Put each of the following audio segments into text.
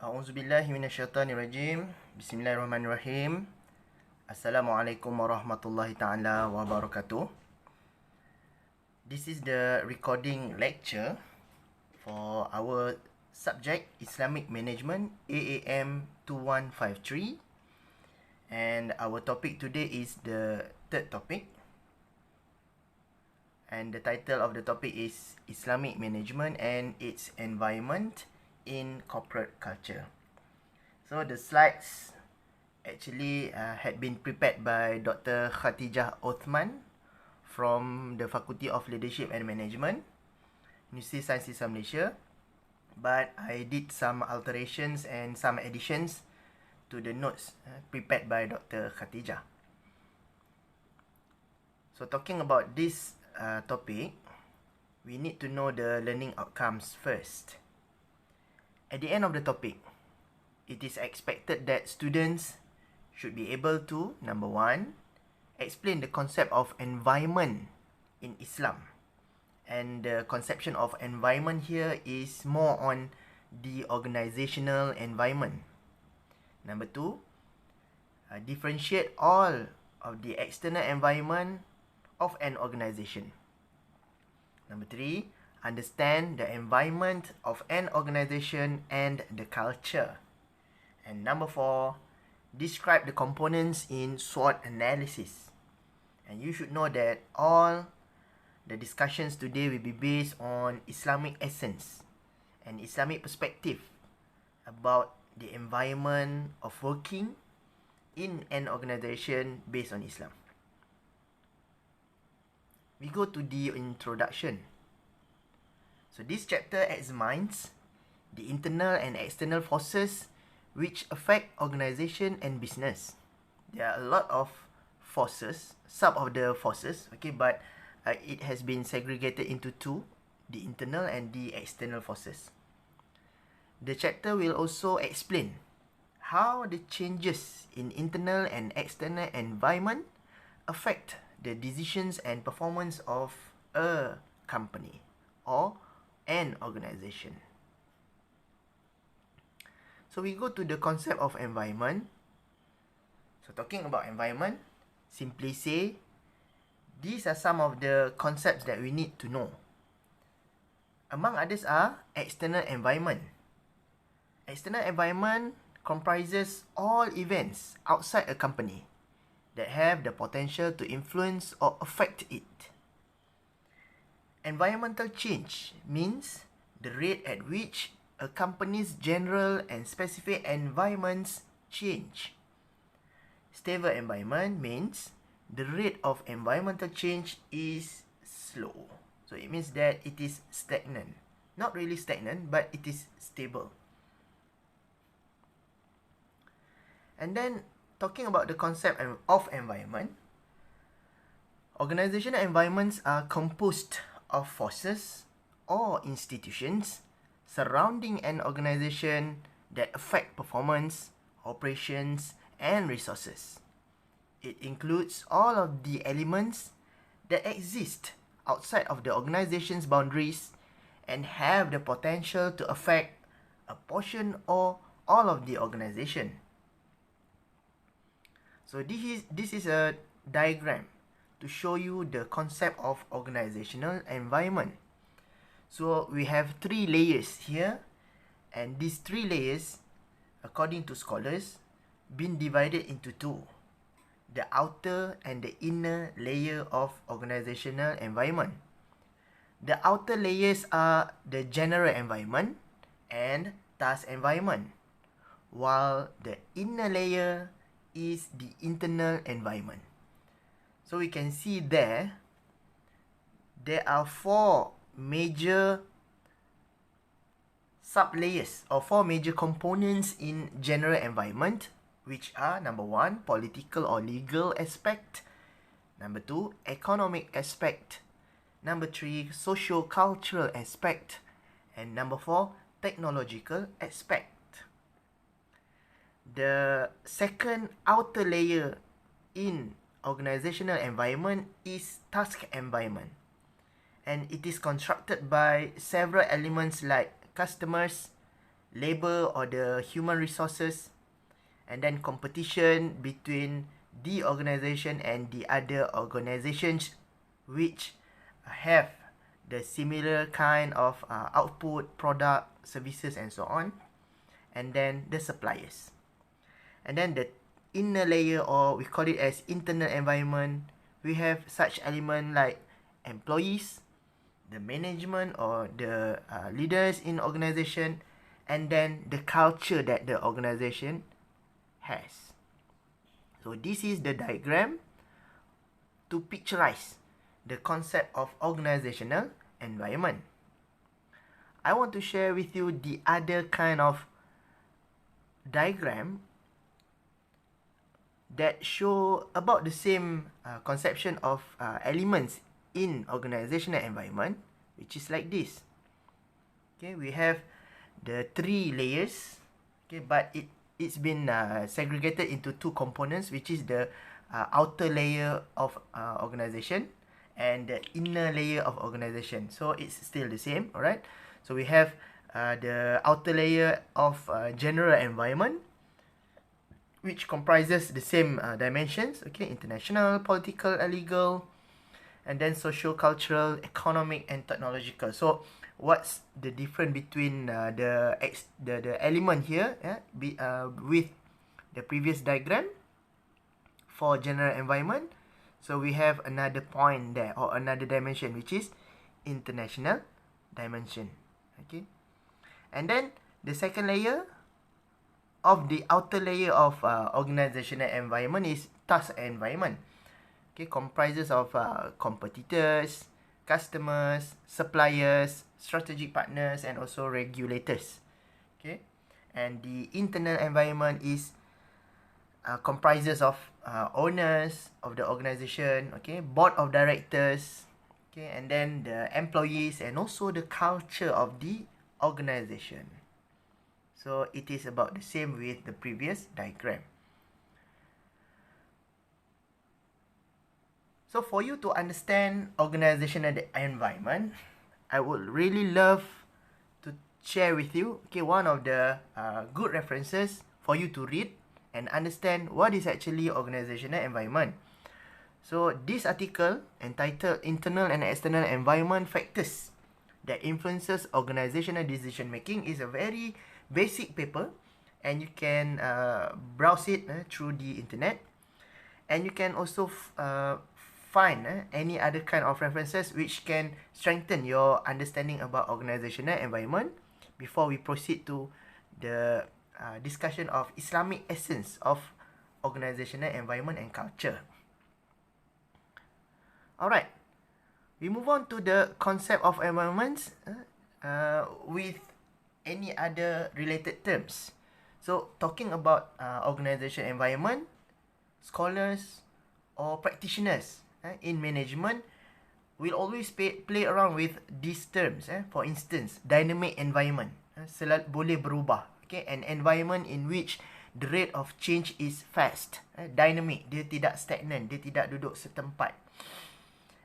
A'udzubillahi minasyaitanirrajim. Bismillahirrahmanirrahim. Assalamualaikum warahmatullahi taala wabarakatuh. This is the recording lecture for our subject Islamic Management AAM 2153, and our topic today is the third topic, and the title of the topic is Islamic Management and its Environment in Corporate Culture. So the slides actually had been prepared by Dr. Khatijah Othman from the Faculty of Leadership and Management, Universiti Sains Islam Malaysia, but I did some alterations and some additions to the notes prepared by Dr. Khatijah. So talking about this topic, we need to know the learning outcomes first. At the end of the topic, it is expected that students should be able to, number one, explain the concept of environment in Islam. And the conception of environment here is more on the organizational environment. Number two, differentiate all of the external environment of an organization. Number three, understand the environment of an organization and the culture. And number four, describe the components in SWOT analysis. And you should know that all the discussions today will be based on Islamic essence and Islamic perspective about the environment of working in an organization based on Islam. We go to the introduction. So this chapter examines the internal and external forces which affect organization and business. There are a lot of forces, sub of the forces, okay, but it has been segregated into two, the internal and the external forces. The chapter will also explain how the changes in internal and external environment affect the decisions and performance of a company or an organization. So we go to the concept of environment. So talking about environment, simply say, these are some of the concepts that we need to know. Among others are external environment. External environment comprises all events outside a company that have the potential to influence or affect it. Environmental change means the rate at which a company's general and specific environments change. Stable environment means the rate of environmental change is slow. So it means that it is stagnant. Not really stagnant, but it is stable. And then talking about the concept of environment, organizational environments are composed of forces or institutions surrounding an organization that affect performance, operations, and resources. It includes all of the elements that exist outside of the organization's boundaries and have the potential to affect a portion or all of the organization. So this is a diagram to show you the concept of organizational environment. So we have three layers here, and these three layers, according to scholars, been divided into two: the outer and the inner layer of organizational environment. The outer layers are the general environment and task environment, while the inner layer is the internal environment. So we can see there are four major sub-layers or four major components in general environment, which are number one, political or legal aspect, number two, economic aspect, number three, socio-cultural aspect, and number four, technological aspect. The second outer layer in organizational environment is task environment, and it is constructed by several elements like customers, labor or the human resources, and then competition between the organization and the other organizations which have the similar kind of output, product, services, and so on, and then the suppliers. And then the inner layer, or we call it as internal environment, we have such element like employees, the management or the leaders in organization, and then the culture that the organization has. So this is the diagram to picturize the concept of organizational environment. I want to share with you the other kind of diagram that show about the same conception of elements in organizational environment, which is like this. Okay, we have the 3 layers, okay, but it's been segregated into 2 components, which is the outer layer of organization and the inner layer of organization. So it's still the same, all right? So we have the outer layer of general environment, which comprises the same dimensions, okay, international, political, legal, and then social, cultural, economic, and technological. So what's the difference between the element here with the previous diagram for general environment? So we have another point there, or another dimension, which is international dimension. Okay, and then the second layer of the outer layer of organizational environment is task environment. Okay, comprises of competitors, customers, suppliers, strategic partners, and also regulators. Okay, and the internal environment is comprises of owners of the organization, okay, board of directors, okay, and then the employees, and also the culture of the organization. So it is about the same with the previous diagram. So for you to understand organizational environment, I would really love to share with you, okay, one of the good references for you to read and understand what is actually organizational environment. So this article, entitled Internal and External Environment Factors that Influences Organizational Decision Making, is a very basic paper, and you can browse it through the internet, and you can also find any other kind of references which can strengthen your understanding about organizational environment before we proceed to the discussion of Islamic essence of organizational environment and culture. Alright, we move on to the concept of environments with any other related terms. So talking about organization environment, scholars or practitioners in management will always play around with these terms. For instance, dynamic environment, boleh berubah. Okay, an environment in which the rate of change is fast. Dynamic, dia tidak stagnant, dia tidak duduk setempat.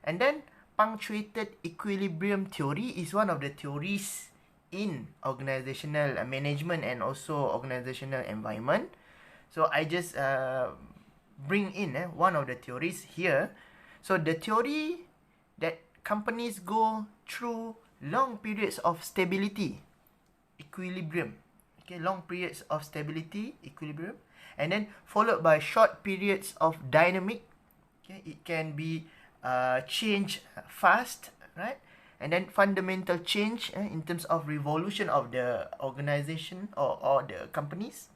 And then punctuated equilibrium theory is one of the theories in organizational management and also organizational environment. So I just bring in one of the theories here. So the theory that companies go through long periods of stability, equilibrium. Okay, long periods of stability, equilibrium, and then followed by short periods of dynamic. Okay, it can be change fast, right? And then fundamental change in terms of revolution of the organization or the companies.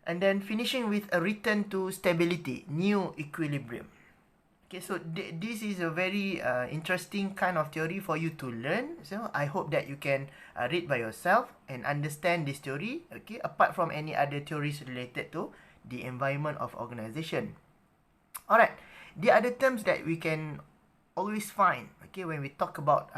And then finishing with a return to stability, new equilibrium. Okay, so this is a very interesting kind of theory for you to learn. So I hope that you can read by yourself and understand this theory, okay, apart from any other theories related to the environment of organization. Alright, the other terms that we can always find, okay, when we talk about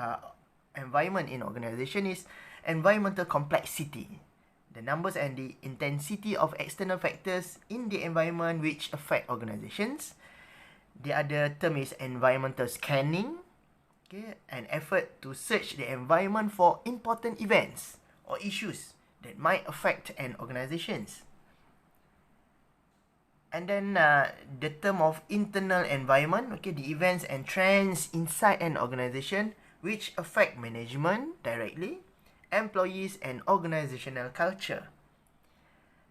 environment in organization is environmental complexity. The numbers and the intensity of external factors in the environment which affect organizations. The other term is environmental scanning, okay, an effort to search the environment for important events or issues that might affect an organizations. And then the term of internal environment, okay, the events and trends inside an organization which affect management directly, employees, and organizational culture.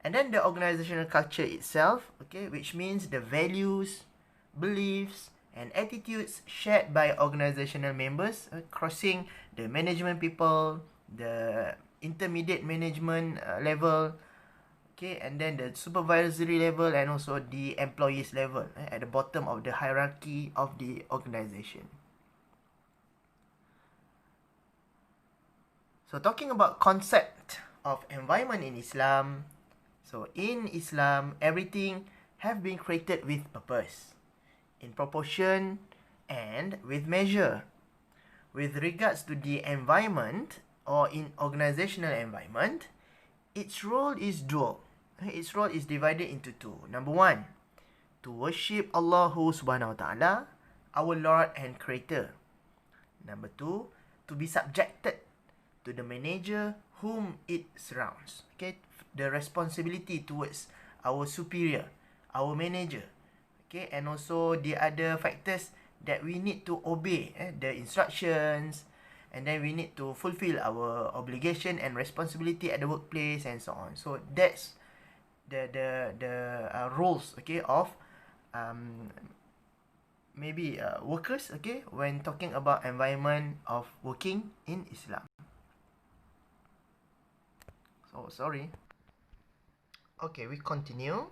And then the organizational culture itself, okay, which means the values, beliefs, and attitudes shared by organizational members, crossing the management people, the intermediate management level, okay, and then the supervisory level, and also the employees level at the bottom of the hierarchy of the organization. So talking about concept of environment in Islam, so in Islam, everything have been created with purpose, in proportion, and with measure. With regards to the environment or in organizational environment, its role is dual. Its role is divided into two. Number one, to worship Allah subhanahu wa ta'ala, our Lord and Creator. Number two, to be subjected to the manager whom it surrounds. Okay, the responsibility towards our superior, our manager. Okay, and also the other factors that we need to obey, the instructions, and then we need to fulfill our obligation and responsibility at the workplace and so on. So that's the roles, okay, of maybe workers, okay, when talking about environment of working in Islam. So sorry. Okay, we continue.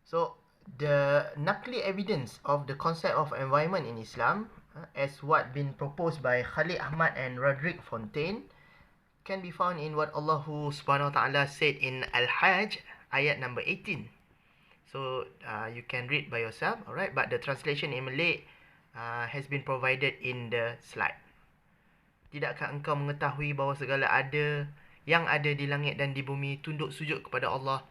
So the naqli evidence of the concept of environment in Islam, as what been proposed by Khalid Ahmad and Roderick Fontaine, can be found in what Allah subhanahu wa ta'ala said in Al-Hajj ayat number 18. So you can read by yourself, alright, but the translation in Malay has been provided in the slide. Tidakkah engkau mengetahui bahawa segala yang ada di langit dan di bumi tunduk sujud kepada Allah,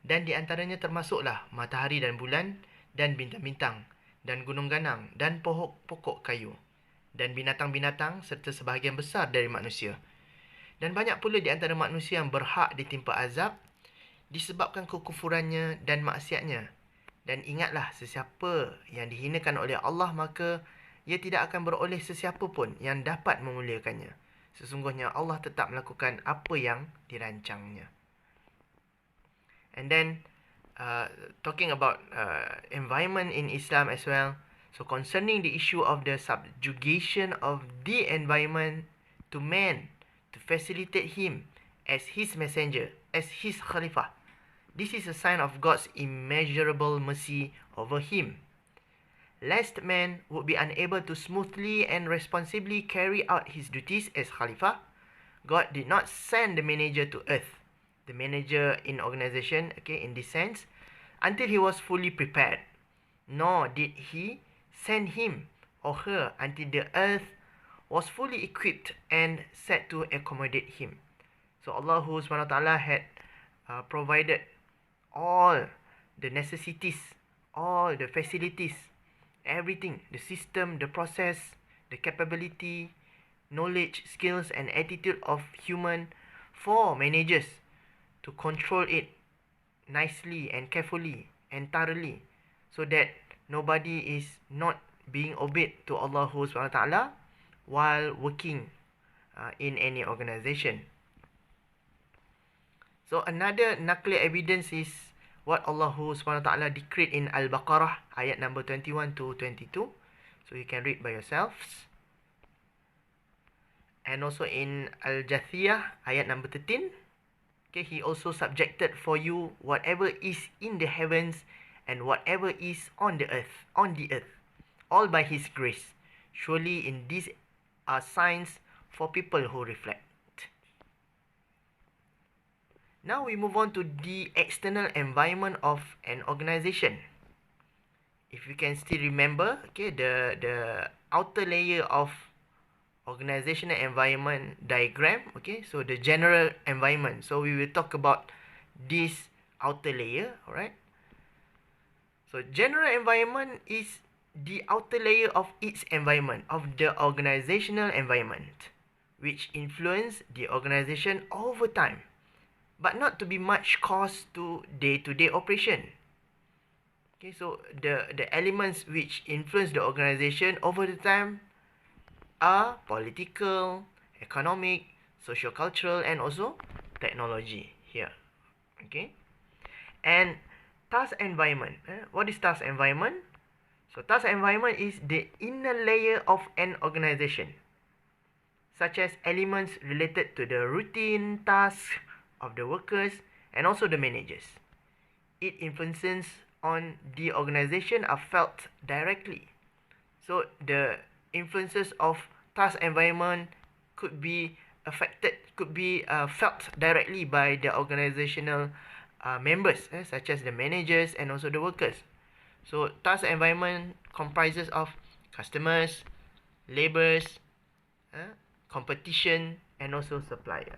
dan di antaranya termasuklah matahari dan bulan, dan bintang-bintang, dan gunung ganang, dan pokok kayu, dan binatang-binatang, serta sebahagian besar dari manusia. Dan banyak pula di antara manusia yang berhak ditimpa azab disebabkan kekufurannya dan maksiatnya. Dan ingatlah, sesiapa yang dihinakan oleh Allah, maka ia tidak akan beroleh sesiapa pun yang dapat memuliakannya. Sesungguhnya Allah tetap melakukan apa yang dirancangnya. And then, talking about environment in Islam as well. So concerning the issue of the subjugation of the environment to man, to facilitate him as his messenger, as his khalifah. This is a sign of God's immeasurable mercy over him. Lest man would be unable to smoothly and responsibly carry out his duties as Khalifah, God did not send the manager to earth, the manager in organization, okay, in this sense, until he was fully prepared. Nor did he send him or her until the earth was fully equipped and set to accommodate him. So Allah subhanahu wa ta'ala had provided all the necessities, all the facilities, everything, the system, the process, the capability, knowledge, skills, and attitude of human for managers to control it nicely and carefully and thoroughly, so that nobody is not being obeyed to Allah subhanahu wa ta'ala while working in any organization. So another naqli evidence is what Allah subhanahu wa ta'ala decreed in Al-Baqarah ayat number 21 to 22. So you can read by yourselves. And also in Al-Jathiyah ayat number 13. Okay, he also subjected for you whatever is in the heavens and whatever is on the earth, all by his grace. Surely in these are signs for people who reflect. Now we move on to the external environment of an organization. If you can still remember, okay, the outer layer of organizational environment diagram, okay, so the general environment. So we will talk about this outer layer, alright. So general environment is the outer layer of its environment, of the organizational environment, which influence the organization over time, but not to be much cost to day-to-day operation. Okay, so the elements which influence the organization over the time are political, economic, socio-cultural, and also technology here. Okay, and task environment. What is task environment? So task environment is the inner layer of an organization, such as elements related to the routine tasks of the workers and also the managers. Its influences on the organization are felt directly. So the influences of task environment could be felt directly by the organizational members, such as the managers and also the workers. So task environment comprises of customers, laborers, competition, and also supplier.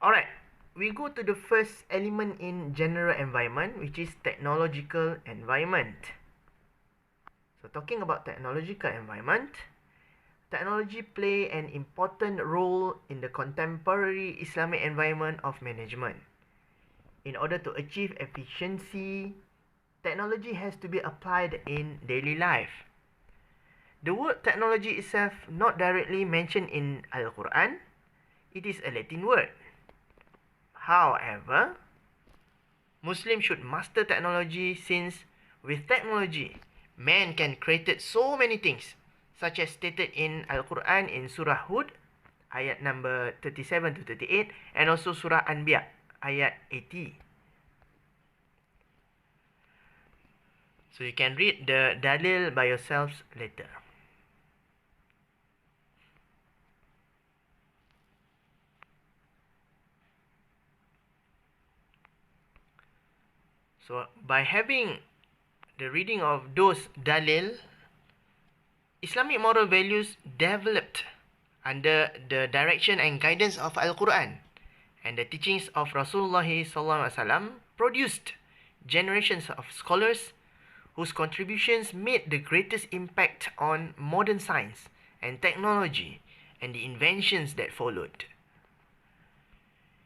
Alright, we go to the first element in general environment, which is technological environment. So talking about technological environment, technology play an important role in the contemporary Islamic environment of management. In order to achieve efficiency, technology has to be applied in daily life. The word technology itself not directly mentioned in Al-Quran. It is a Latin word. However, Muslims should master technology, since with technology, man can create so many things, such as stated in Al-Quran in Surah Hud, ayat number 37 to 38, and also Surah Anbiya, ayat 80. So you can read the dalil by yourselves later. So by having the reading of those dalil, Islamic moral values developed under the direction and guidance of Al-Quran, and the teachings of Rasulullah SAW produced generations of scholars whose contributions made the greatest impact on modern science and technology and the inventions that followed.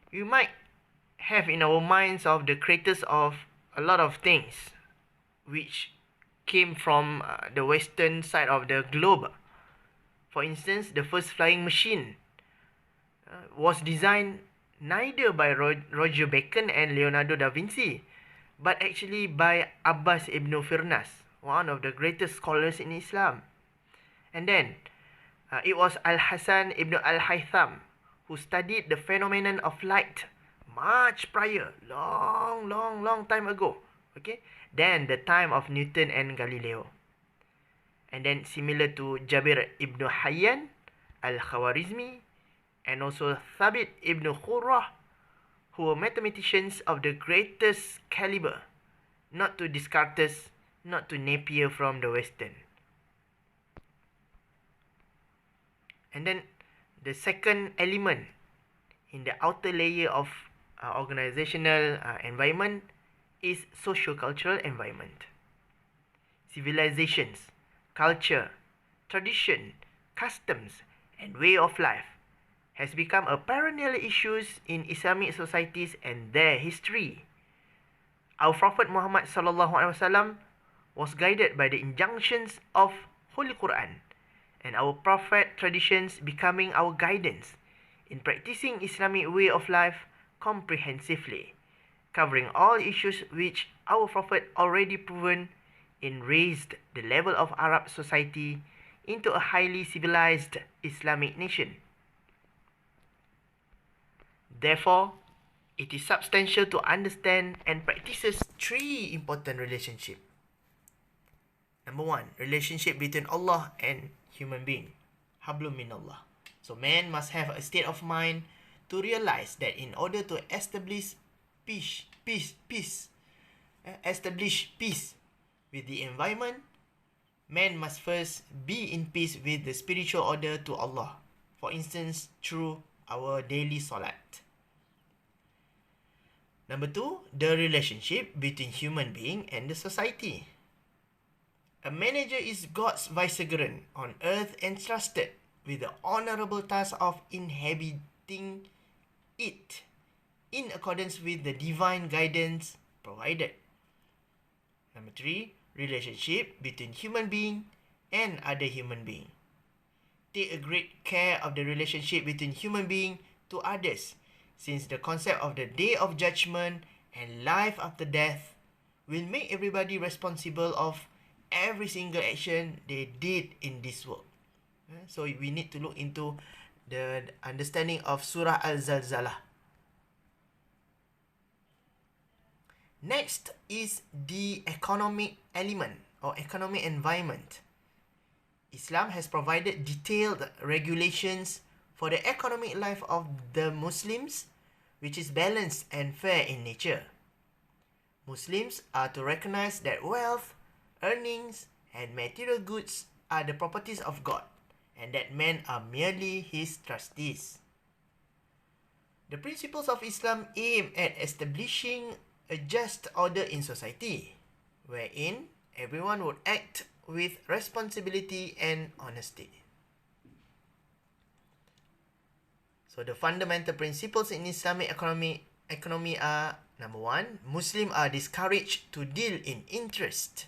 You might have in our minds of the creators of a lot of things which came from the western side of the globe. For instance, the first flying machine was designed neither by Roger Bacon and Leonardo da Vinci, but actually by Abbas ibn Firnas, one of the greatest scholars in Islam. And then, it was Al-Hasan ibn Al-Haytham who studied the phenomenon of light much prior, long time ago. Okay, then the time of Newton and Galileo. And then similar to Jabir ibn Hayyan Al-Khawarizmi and also Thabit ibn Khurrah, who were mathematicians of the greatest caliber, not to Descartes, not to Napier from the Western. And then the second element in the outer layer of organizational environment is socio-cultural environment. Civilizations, culture, tradition, customs, and way of life has become a perennial issue in Islamic societies and their history. Our Prophet Muhammad SAW was guided by the injunctions of Holy Quran, and our Prophet traditions becoming our guidance in practicing Islamic way of life comprehensively, covering all issues which our Prophet already proven in raised the level of Arab society into a highly civilized Islamic nation. Therefore, it is substantial to understand and practices three important relationships. Number one, relationship between Allah and human being. Hablum minallah. So man must have a state of mind to realize that in order to establish peace with the environment, man must first be in peace with the spiritual order to Allah. For instance, through our daily salat. Number two, the relationship between human being and the society. A manager is God's vicegerent on earth entrusted with the honorable task of inhabiting it in accordance with the divine guidance provided. Number 3, relationship between human being and other human being. Take a great care of the relationship between human being to others, since the concept of the day of judgment and life after death will make everybody responsible of every single action they did in this world. So we need to look into the understanding of Surah Al-Zalzalah. Next is the economic element or economic environment. Islam has provided detailed regulations for the economic life of the Muslims, which is balanced and fair in nature. Muslims are to recognize that wealth, earnings, and material goods are the properties of God, and that men are merely His trustees. The principles of Islam aim at establishing a just order in society, wherein everyone would act with responsibility and honesty. So the fundamental principles in Islamic economy are: number 1, Muslims are discouraged to deal in interest.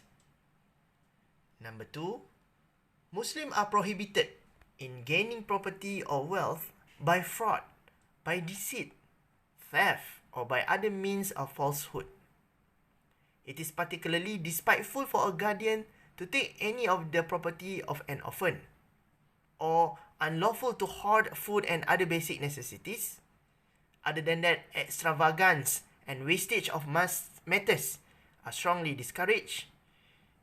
Number 2, Muslims are prohibited in gaining property or wealth by fraud, by deceit, theft, or by other means of falsehood. It is particularly despiteful for a guardian to take any of the property of an orphan, or unlawful to hoard food and other basic necessities. Other than that, extravagance and wastage of matters are strongly discouraged,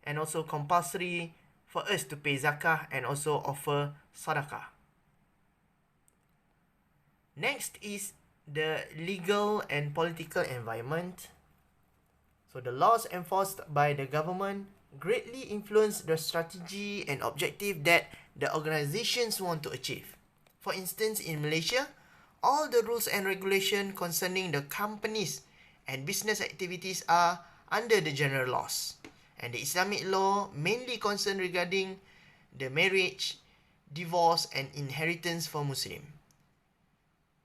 and also compulsory for us to pay zakah and also offer sadaqah. Next is the legal and political environment. So the laws enforced by the government greatly influence the strategy and objective that the organizations want to achieve. For instance, in Malaysia, all the rules and regulations concerning the companies and business activities are under the general laws, and the Islamic law mainly concerned regarding the marriage, divorce, and inheritance for Muslim.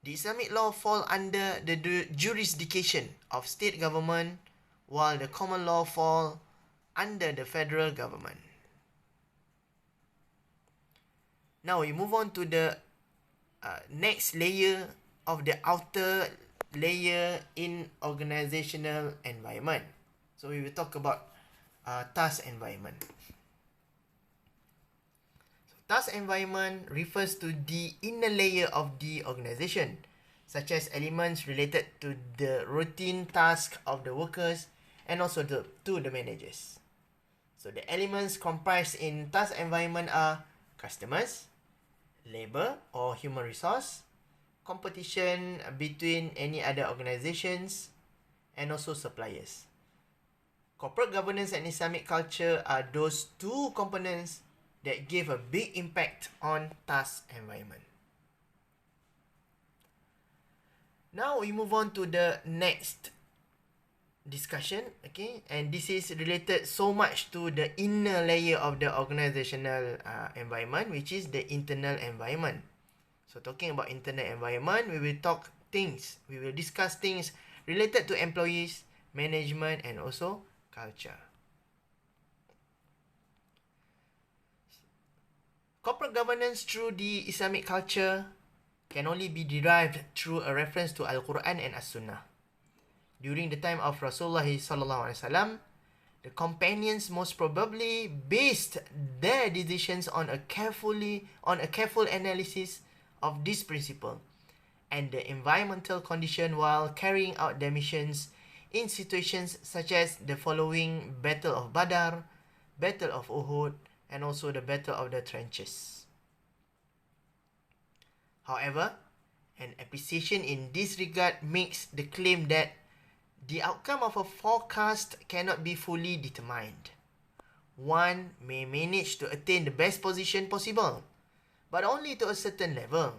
The Islamic law fall under the jurisdiction of state government, while the common law fall under the federal government. Now we move on to the next layer of the outer layer in organizational environment. So we will talk about task environment. So task environment refers to the inner layer of the organization, such as elements related to the routine task of the workers and also to the managers. So the elements comprised in task environment are customers, labor or human resource, competition between any other organizations, and also suppliers. Corporate governance and Islamic culture are those two components that give a big impact on task environment. Now we move on to the next discussion, okay, and this is related so much to the inner layer of the organizational environment, which is the internal environment. So talking about internal environment, we will discuss things related to employees, management, and also culture. Corporate governance through the Islamic culture can only be derived through a reference to Al-Quran and As-Sunnah. During the time of Rasulullah SAW, the companions most probably based their decisions on a careful analysis of this principle and the environmental condition while carrying out their missions in situations such as the following Battle of Badr, Battle of Uhud, and also the Battle of the Trenches. However, an appreciation in this regard makes the claim that the outcome of a forecast cannot be fully determined. One may manage to attain the best position possible, but only to a certain level.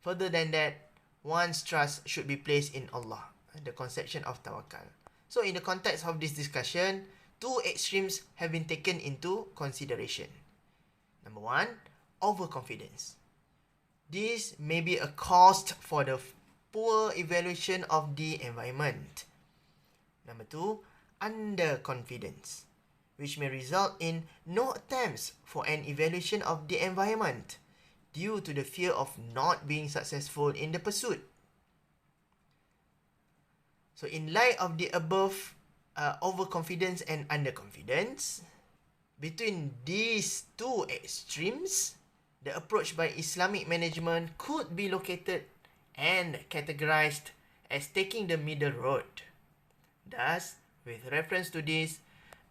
Further than that, one's trust should be placed in Allah, the conception of tawakal. So in the context of this discussion, two extremes have been taken into consideration. Number one, overconfidence. This may be a cost for the poor evaluation of the environment. Number two, underconfidence, which may result in no attempts for an evaluation of the environment due to the fear of not being successful in the pursuit. So in light of the above overconfidence and underconfidence, between these two extremes, the approach by Islamic management could be located and categorized as taking the middle road. Thus, with reference to this,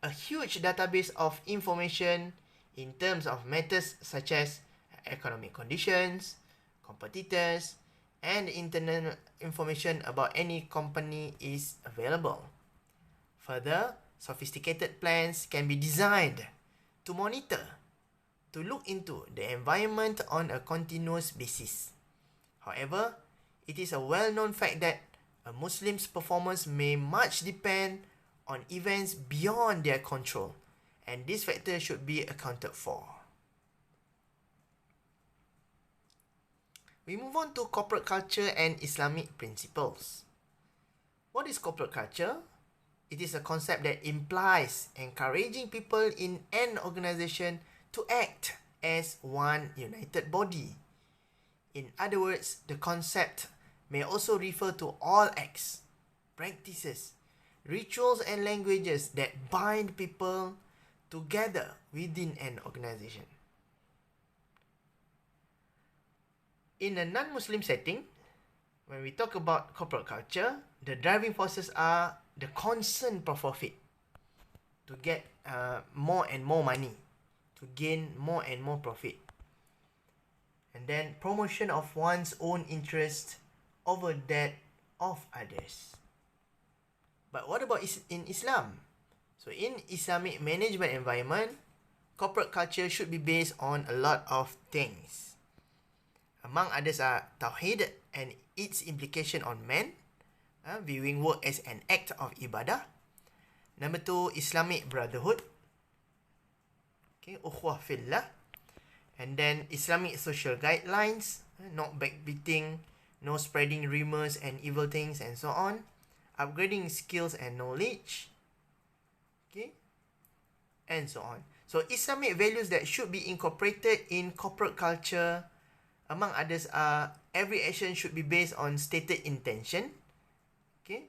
a huge database of information in terms of matters such as economic conditions, competitors, and internal information about any company is available. Further, sophisticated plans can be designed to monitor, to look into the environment on a continuous basis. However, it is a well-known fact that a Muslim's performance may much depend on events beyond their control, and this factor should be accounted for. We move on to corporate culture and Islamic principles. What is corporate culture? It is a concept that implies encouraging people in an organization to act as one united body. In other words, the concept may also refer to all acts, practices, rituals, and languages that bind people together within an organization. In a non-Muslim setting, when we talk about corporate culture, the driving forces are the concern for profit, to get more and more money, to gain more and more profit, and then promotion of one's own interest over that of others. But what about in Islam? So in Islamic management environment, corporate culture should be based on a lot of things. Among others are Tawheed and its implication on man, viewing work as an act of ibadah. Number two, Islamic brotherhood. Okay, ukhuwah fillah. And then Islamic social guidelines, not backbiting, no spreading rumors and evil things, and so on. Upgrading skills and knowledge. Okay, and so on. So Islamic values that should be incorporated in corporate culture, among others, are every action should be based on stated intention. Okay,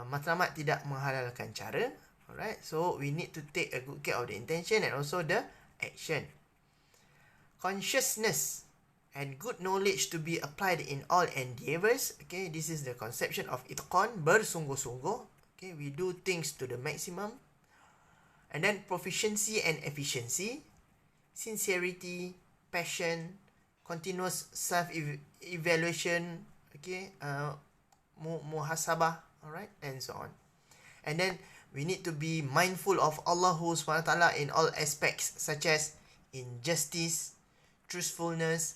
matlamat tidak menghalalkan cara. Alright, so we need to take a good care of the intention and also the action. Consciousness and good knowledge to be applied in all endeavors. Okay, this is the conception of itqan, bersungguh-sungguh. Okay, we do things to the maximum. And then proficiency and efficiency, sincerity, passion, continuous self-evaluation, okay, muhasabah, alright, and so on. And then we need to be mindful of Allah SWT in all aspects, such as injustice, truthfulness,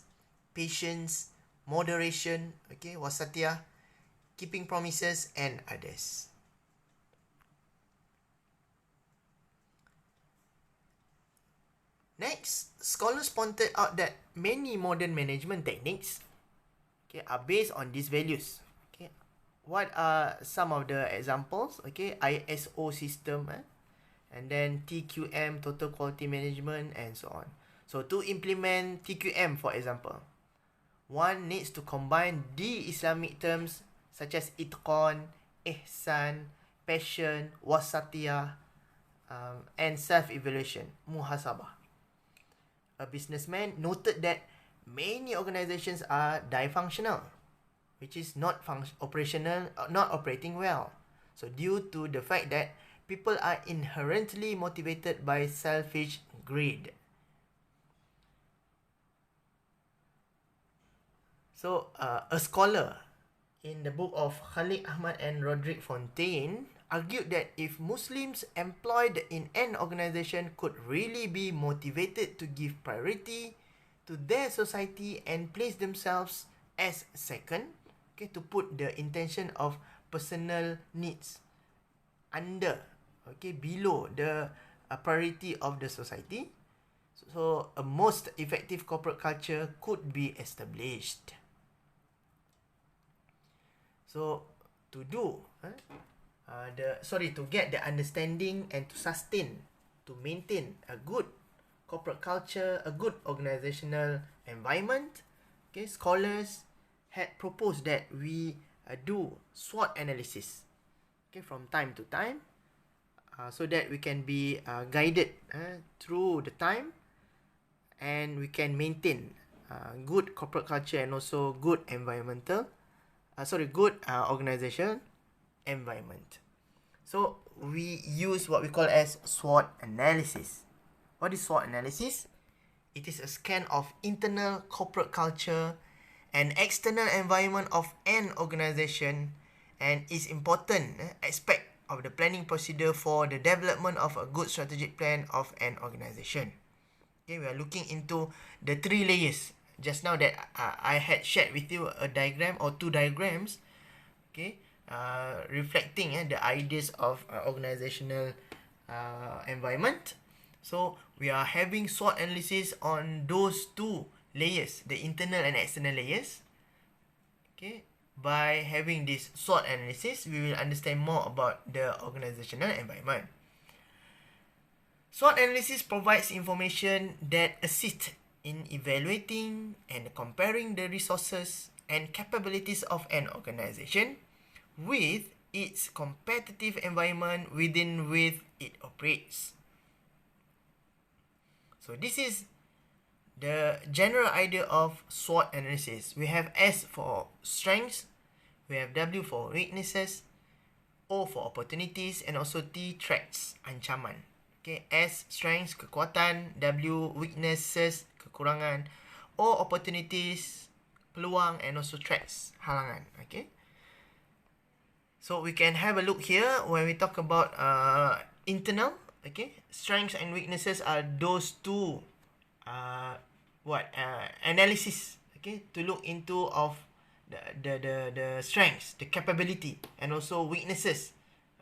patience, moderation, okay, wasatiyah, keeping promises, and others. Next, scholars pointed out that many modern management techniques, okay, are based on these values. Okay, what are some of the examples? Okay, ISO system, and then TQM, total quality management, and so on. So to implement TQM, for example, one needs to combine the Islamic terms such as itqan, ihsan, passion, wasatiyah, and self-evaluation, muhasabah. A businessman noted that many organizations are dysfunctional, which is not operating well. So due to the fact that people are inherently motivated by selfish greed. So a scholar in the book of Khalid Ahmad and Roderick Fontaine argued that if Muslims employed in an organization could really be motivated to give priority to their society and place themselves as second, okay, to put the intention of personal needs under okay, below the priority of the society. So a most effective corporate culture could be established. So to do to get the understanding and to sustain, to maintain a good corporate culture, a good organizational environment, okay, scholars had proposed that we do SWOT analysis, okay, from time to time, so that we can be guided through the time, and we can maintain good corporate culture and also good good organization environment. So we use what we call as SWOT analysis. What is SWOT analysis? It is a scan of internal corporate culture and external environment of an organization, and is important aspect of the planning procedure for the development of a good strategic plan of an organization. Okay, we are looking into the 3 layers. Just now that I had shared with you a diagram or 2 diagrams, okay, reflecting the ideas of organizational environment. So we are having SWOT analysis on those 2 layers, the internal and external layers. Okay, by having this SWOT analysis, we will understand more about the organizational environment. SWOT analysis provides information that assists in evaluating and comparing the resources and capabilities of an organization with its competitive environment within which it operates. So this is the general idea of SWOT analysis. We have S for strengths, we have W for weaknesses, O for opportunities, and also T, threats, ancaman. Okay, S, strengths, kekuatan, W, weaknesses, kekurangan, O, opportunities, peluang, and also threats, halangan. Okay, so we can have a look here when we talk about internal. Okay, strengths and weaknesses are those 2 analysis, okay, to look into of the strengths, the capability, and also weaknesses,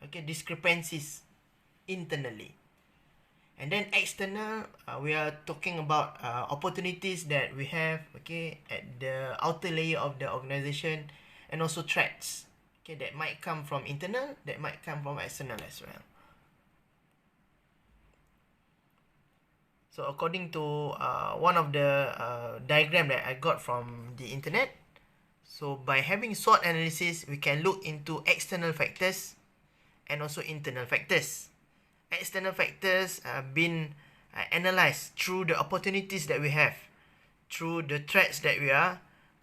okay, discrepancies internally. And then external, we are talking about opportunities that we have, okay, at the outer layer of the organization, and also threats, okay, that might come from internal, that might come from external as well. So according to one of the diagram that I got from the internet, so by having SWOT analysis, we can look into external factors and also internal factors. External factors have been analyzed through the opportunities that we have, through the threats that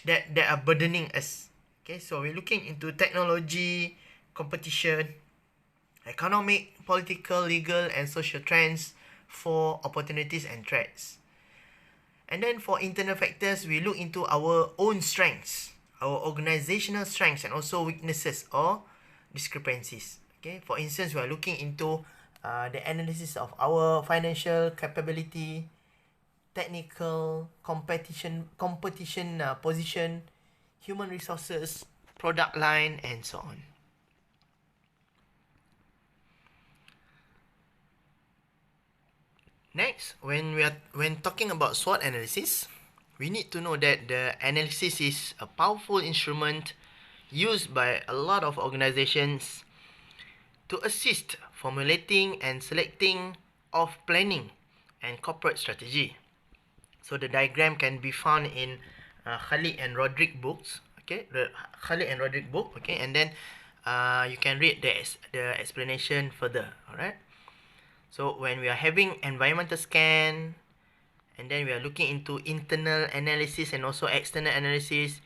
that are burdening us. Okay, so we're looking into technology, competition, economic, political, legal, and social trends for opportunities and threats. And then for internal factors, we look into our own strengths, our organizational strengths, and also weaknesses or discrepancies. Okay, for instance, we are looking into the analysis of our financial capability, technical, competition position, human resources, product line, and so on. Next, when talking about SWOT analysis, we need to know that the analysis is a powerful instrument used by a lot of organizations to assist formulating and selecting of planning and corporate strategy. So the diagram can be found in Khalid and Roderick books. Okay, the Khalid and Roderick book. Okay, and then you can read the explanation further. Alright. So when we are having environmental scan, and then we are looking into internal analysis and also external analysis.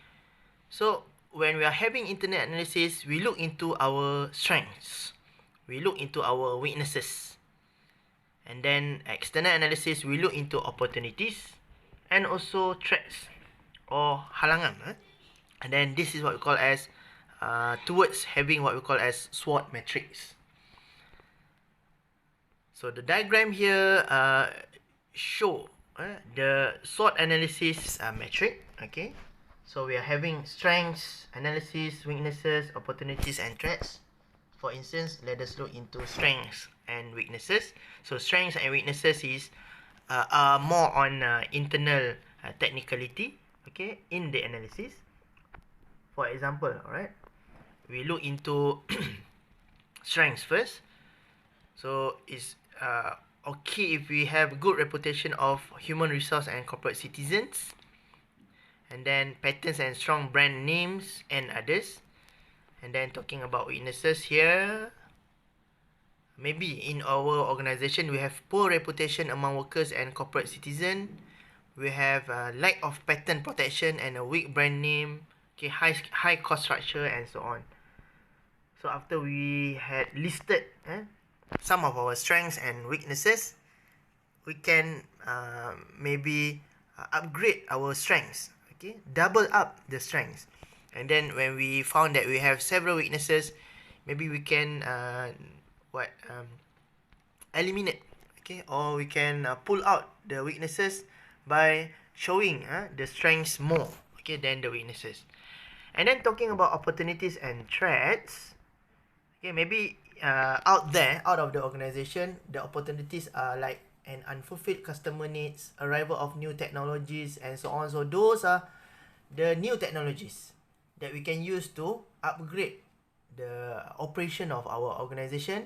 So when we are having internal analysis, we look into our strengths, we look into our weaknesses, and then external analysis, we look into opportunities and also threats or halangan. And then this is what we call as towards having what we call as SWOT matrix. So the diagram here show the SWOT analysis metric. Okay, so we are having strengths analysis, weaknesses, opportunities, and threats. For instance, let us look into strengths and weaknesses. So strengths and weaknesses is are more on internal technicality, okay, in the analysis. For example, alright, we look into strengths first. So it's okay if we have good reputation of human resource and corporate citizens, and then patterns and strong brand names and others. And then talking about weaknesses here, maybe in our organization we have poor reputation among workers and corporate citizen. We have lack of patent protection and a weak brand name, okay, high cost structure and so on. So after we had listed some of our strengths and weaknesses, we can maybe upgrade our strengths, okay, double up the strengths. And then when we found that we have several weaknesses, maybe we can eliminate, okay, or we can pull out the weaknesses by showing the strengths more, okay, than the weaknesses. And then talking about opportunities and threats, okay, maybe out there, out of the organization, the opportunities are like an unfulfilled customer needs, arrival of new technologies, and so on. So those are the new technologies that we can use to upgrade the operation of our organization.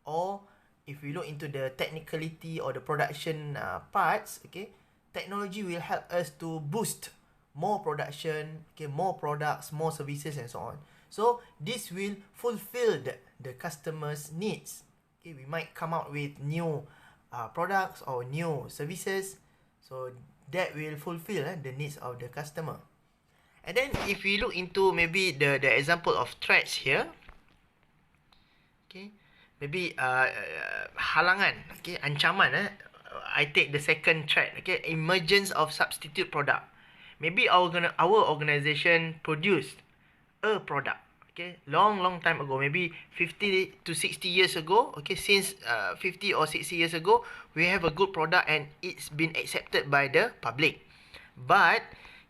Or if we look into the technicality or the production parts, okay, technology will help us to boost more production, okay, more products, more services, and so on. So this will fulfill the customer's needs. Okay, we might come out with new products or new services, so that will fulfill the needs of the customer. And then if we look into maybe the example of threats here, okay, maybe halangan, okay, ancaman. I take the second threat, okay, emergence of substitute product. Maybe our organization produced a product, okay, long time ago, maybe 50 to 60 years ago, okay, since 50 or 60 years ago, we have a good product and it's been accepted by the public. But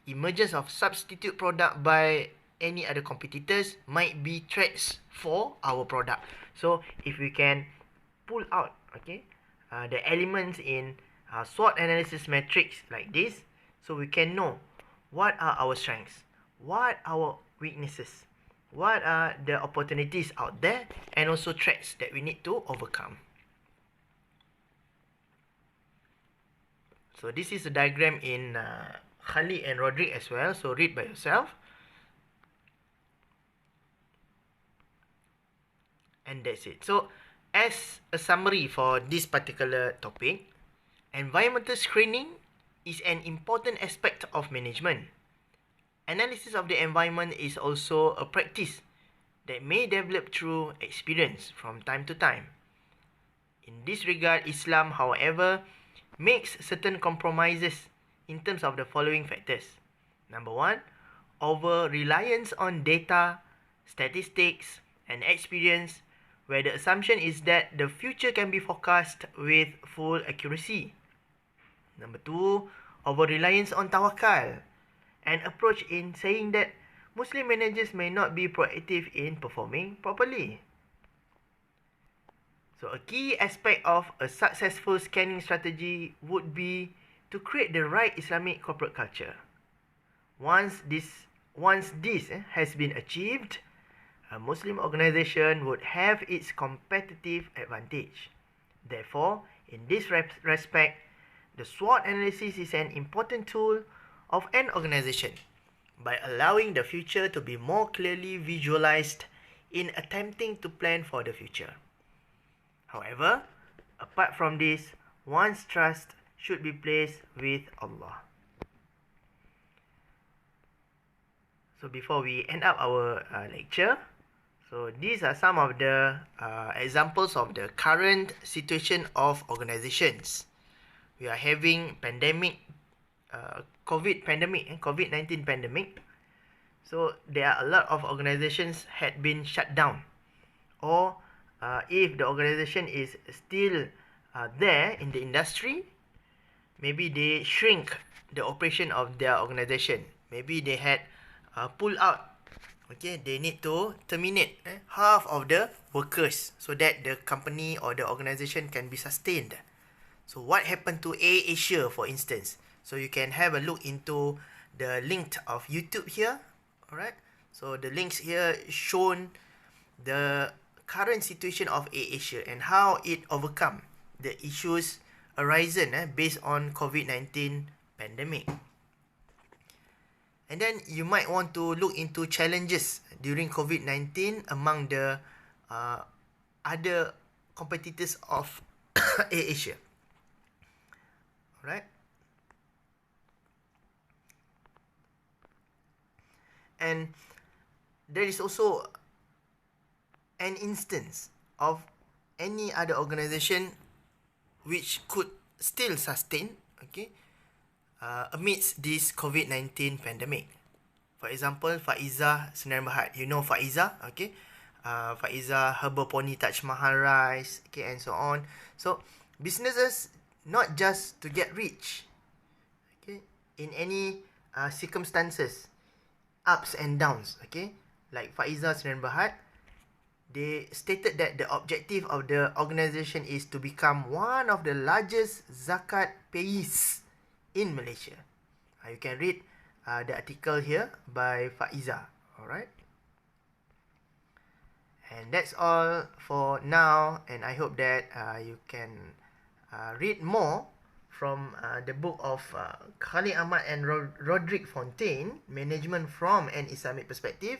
emergence of substitute product by any other competitors might be threats for our product. So if we can pull out, okay, the elements in SWOT analysis matrix like this, so we can know what are our strengths, what are our weaknesses, what are the opportunities out there, and also threats that we need to overcome. So this is a diagram in Khalid and Roderick as well, so read by yourself. And that's it. So as a summary for this particular topic, environmental screening is an important aspect of management. Analysis of the environment is also a practice that may develop through experience from time to time. In this regard, Islam, however, makes certain compromises in terms of the following factors. Number one, over-reliance on data, statistics, and experience, where the assumption is that the future can be forecast with full accuracy. Number two, over-reliance on tawakal, an approach in saying that Muslim managers may not be proactive in performing properly. So a key aspect of a successful scanning strategy would be to create the right Islamic corporate culture. Once this has been achieved, a Muslim organization would have its competitive advantage. Therefore, in this respect, the SWOT analysis is an important tool of an organization by allowing the future to be more clearly visualized in attempting to plan for the future. However, apart from this, one's trust should be placed with Allah. So before we end up our lecture, so these are some of the examples of the current situation of organizations. We are having pandemic, COVID-19 pandemic. So there are a lot of organizations had been shut down, or if the organization is still there in the industry, maybe they shrink the operation of their organization. Maybe they had pulled out Okay, they need to terminate half of the workers so that the company or the organisation can be sustained. So what happened to AirAsia, for instance? So you can have a look into the link of YouTube here. Alright, so the links here shown the current situation of AirAsia and how it overcome the issues arisen based on COVID-19 pandemic. And then you might want to look into challenges during COVID-19 among the other competitors of AirAsia. Alright. And there is also an instance of any other organisation which could still sustain, okay, amidst this COVID-19 pandemic. For example, Faizah Senayan Berhad. You know Faizah, okay? Faizah Herbal Pony Taj Mahal Rice, okay, and so on. So, businesses not just to get rich, okay, in any circumstances, ups and downs, okay? Like Faizah Senayan Berhad, they stated that the objective of the organisation is to become one of the largest zakat payees in Malaysia. You can read the article here by Faizah. Alright. And that's all for now. And I hope that you can read more from the book of Khalid Ahmad and Roderick Fontaine, Management from an Islamic Perspective,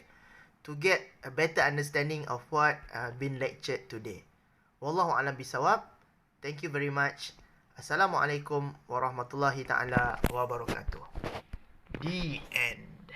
to get a better understanding of what been lectured today. Wallahu a'lam bisawab. Thank you very much. Assalamualaikum warahmatullahi ta'ala wabarakatuh. The end.